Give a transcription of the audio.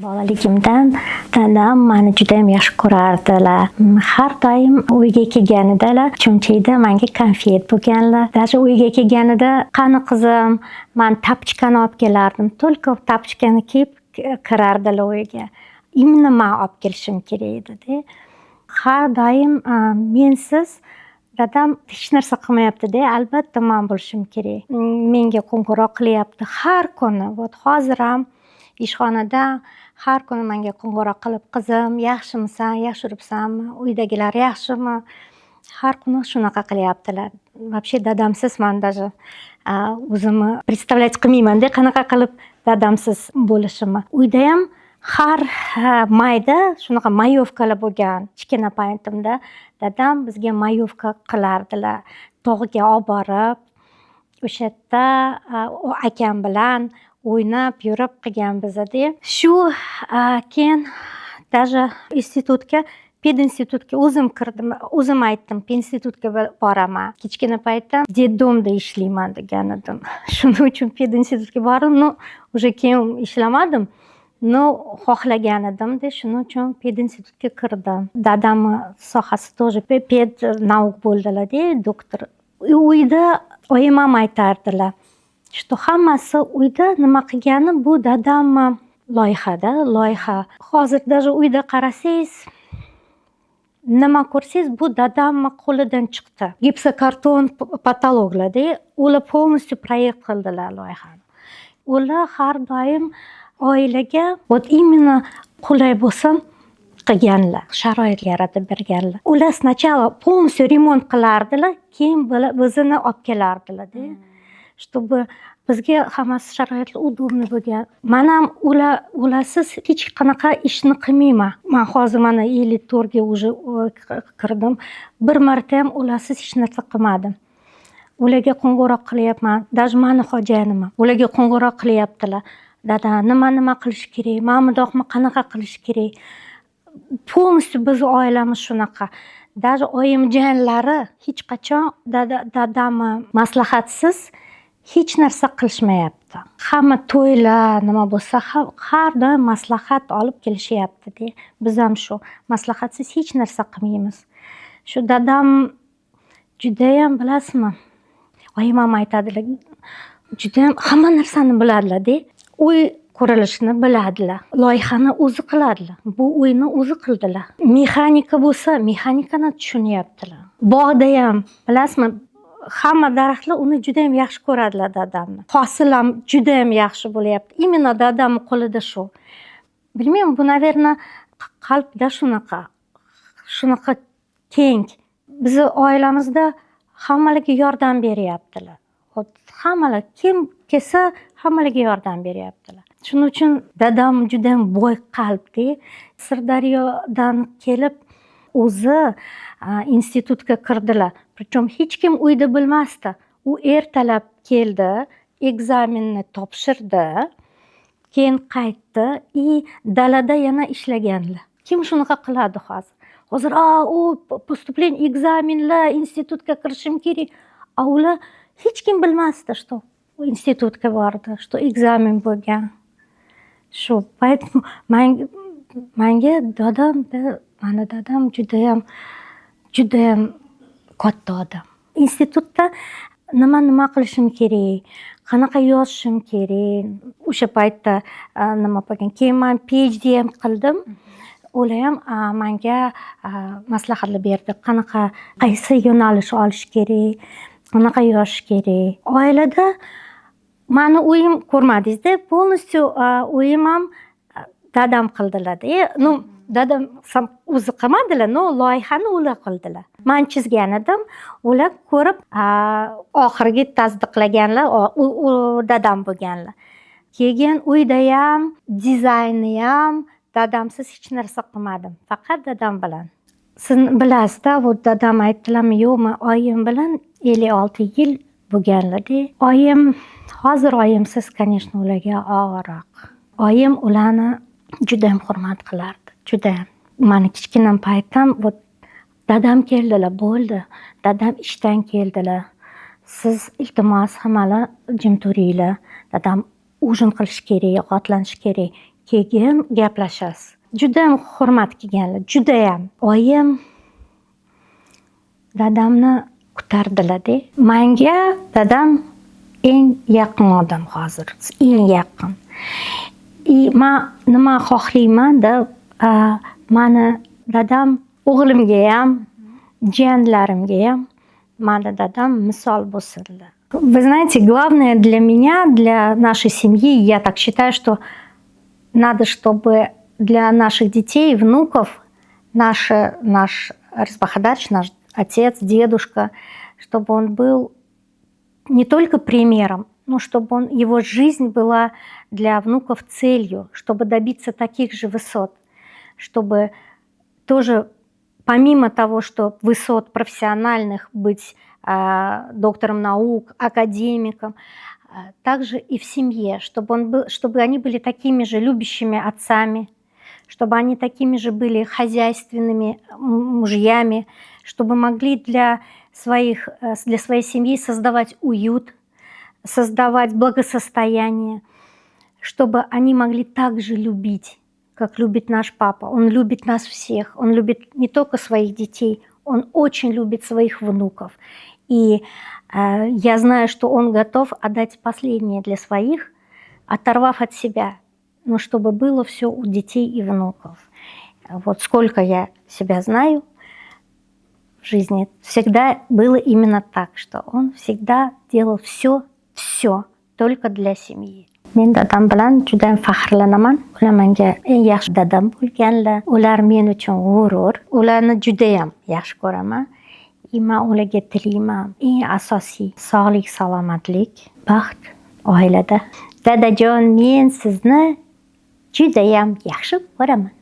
Bolaligimdan dadam meni juda ham yaxshi ko'rardilar. Har doim uyga kelganidalar cho'nchakda menga konfet bo'lganlar. Даже uyga kelganida qani qizim, men tapchkani olib kelardim. Только tapchkani kiyib kirardilar uyga. Imенно men olib kelishim kerak edi-da. Har doim mensiz dadam hech narsa qilmayapti-da, albatta men bo'lishim kerak. Menga qo'ng'iroq qilyapti har kuni. Hozir ham ishxonada har kuni menga qo'ng'iroq qilib, qizim, yaxshimisan, yaxshi yuribsanmi, uydagilar yaxshimi? Har kuni shunaqa qilyaptilar. Вообще dadamsiz men даже o'zimni представлять qilmayman-da, qanaqa qilib dadamsiz bo'lishimni. Uyda ham har mayda shunaqa mayovkalar bo'lgan. Kichkina paytimda dadam bizga mayovka qilardilar. Tog'ga olib borib, o'sha yerda akam bilan o'ynab yurib qilgan bizda. Shu keyin даже institutga, pedinstitutga o'zim kirdim. O'zim aytdim, pedinstitutga boraman. Kichkina paytda detdomda ishlayman degan edim. Shuning uchun pedinstitutga bordim. Уже keyin ishlamadim. Xohlagan edim-da, shuning uchun pedinstitutga kirdim. Dadamni sohasi тоже pednauk bo'ldilar-da, doktor. Uyda oyim ham aytardilar, что hammasi uyda nima qilgani bu dadamni loyiha. Hozir даже uyda qarasangiz, nima ko'rsangiz bu dadamni qo'lidan chiqdi. Gipsokarton patologlar-da, ular полностью proyekt qildilar loyihani. Ular har doim oilaga именно qulay bo'lsin qilganlar, sharoit yaratib berganlar. Ular сначала полностью remont qilardilar, keyin o'zini olib kelardilar-da. Чтобы bizga hammasi sharoitlar удобный bo'lgan. Men ham ularsiz hech qanaqa ishni qilmayman. Men hozir mana 54 ga уже kirdim. Bir marta ham ularsiz hech narsa qilmadim. Ularga qo'ng'iroq qilyapman. Даже meni xo'jayinim ularga qo'ng'iroq qilyaptilar. Dada, nima qilish kerak? Men bundoqmi, qanaqa qilish kerak? Полностью biz oilamiz shunaqa. Даже oyimjonlari hech qachon dadamni maslahatsiz hech narsa qilishmayapti. Hamma to'ylar nima bo'lsa, har doim maslahat olib kelishyapti-da. Biz ham shu maslahatsiz hech narsa qilmaymiz. Shu dadam juda ham bilasizmi? Oyim ham aytadilar, juda ham hamma narsani biladilar-da. Uy qurilishini biladilar. Loyihani o'zi qiladilar. Bu uyni o'zi qildilar. Mexanika bo'lsa, mexanikani tushunyaptilar. Bog'da ham bilasizmi? Hamma daraxtlar uni juda ham yaxshi ko'radilar dadamni. Hosil ham juda ham yaxshi bo'lyapti. Именно dadamni qo'lida shu. Bilmayman, bu наверное qalbda shunaqa keng. Bizni oilamizda hammalarga yordam beryaptilar. Hammalar kim kelsa hammalarga yordam beryaptilar. Shuning uchun dadam juda ham boy qalbda. Sirdaryodan kelib o'zi institutga kirdilar. Причем hech kim uyda bilmasdi. U ertalab keldi, ekzamenni topshirdi, keyin qaytdi, dalada yana ishlaganlar. Kim shunaqa qiladi hozir? Hozir u поступление ekzamenlar, institutga kirishim kerak. Ular hech kim bilmasdi, что institutga bordi, что ekzamen bo'lgan. Shu payt menga mani dadam juda ham katta odam. Institutda nima qilishim kerak, qanaqa yozishim kerak. O'sha paytda nima bo'lgan. Keyin men PhD ham qildim. Ular ham menga maslahatlar berdi. Qaysi yo'nalish olish kerak, qanaqa yozish kerak. Oilada meni uyim ko'rmadingiz-da, полностью uyim ham dadam qildilar-da. Dadam o'zi qilmadilar, loyihani ular qildilar. Men chizgan edim, ular ko'rib oxirgi tasdiqlaganlar, u dadam bo'lganlar. Keyin uyda ham, dizaynni ham dadamsiz hech narsa qilmadim. Faqat dadam bilan. Siz bilasizda, dadam aytdilarmi, yo'qmi, oyim bilan 56 yil bo'lganlar-da. Hozir oyimsiz, конечно, ularga og'irroq. Oyim ularni juda ham hurmat qilardi. Juda. Meni kichkinam paytim dadam keldilar, bo'ldi. Dadam ishdan keldilar. Siz iltimos hammalar jim turinglar. Dadam ujin qilish kerak, ovqatlanish kerak. keyin gaplashasiz. Judayam hurmat qilganlar, judayam. Oyim dadamni ko'tardilar-da. Menga dadam eng yaqin odam hozir, eng yaqin. Men nima xohlayman deb, mani dadam o'g'limga ham, jiyanlarimga ham mani dadam misol bo'lsinlar. Вы знаете, главное для меня, для нашей семьи, я так считаю, что надо, чтобы для наших детей и внуков наш Разбахадач, наш отец, дедушка, чтобы он был не только примером, но чтобы его жизнь была для внуков целью, чтобы добиться таких же высот, чтобы тоже помимо того, что высот профессиональных, быть доктором наук, академиком, также и в семье, чтобы они были такими же любящими отцами, чтобы они такими же были хозяйственными мужьями, чтобы могли для своей семьи создавать уют, создавать благосостояние, чтобы они могли так же любить, как любит наш папа. Он любит нас всех, он любит не только своих детей, он очень любит своих внуков. И я знаю, что он готов отдать последнее для своих, оторвав от себя, но чтобы было все у детей и внуков. Вот сколько я себя знаю в жизни, всегда было именно так, что он всегда делал все только для семьи. Men dadam bilan juda faxrlanaman. Ular menga eng yaxshi dadam bo'lganlar. Ular men uchun g'urur. Ularni juda ham yaxshi ko'raman. Men ularga tilayman eng asosiy sog'lik, salomatlik, baxt oilada. Dadajon, men sizni juda ham yaxshi ko'raman.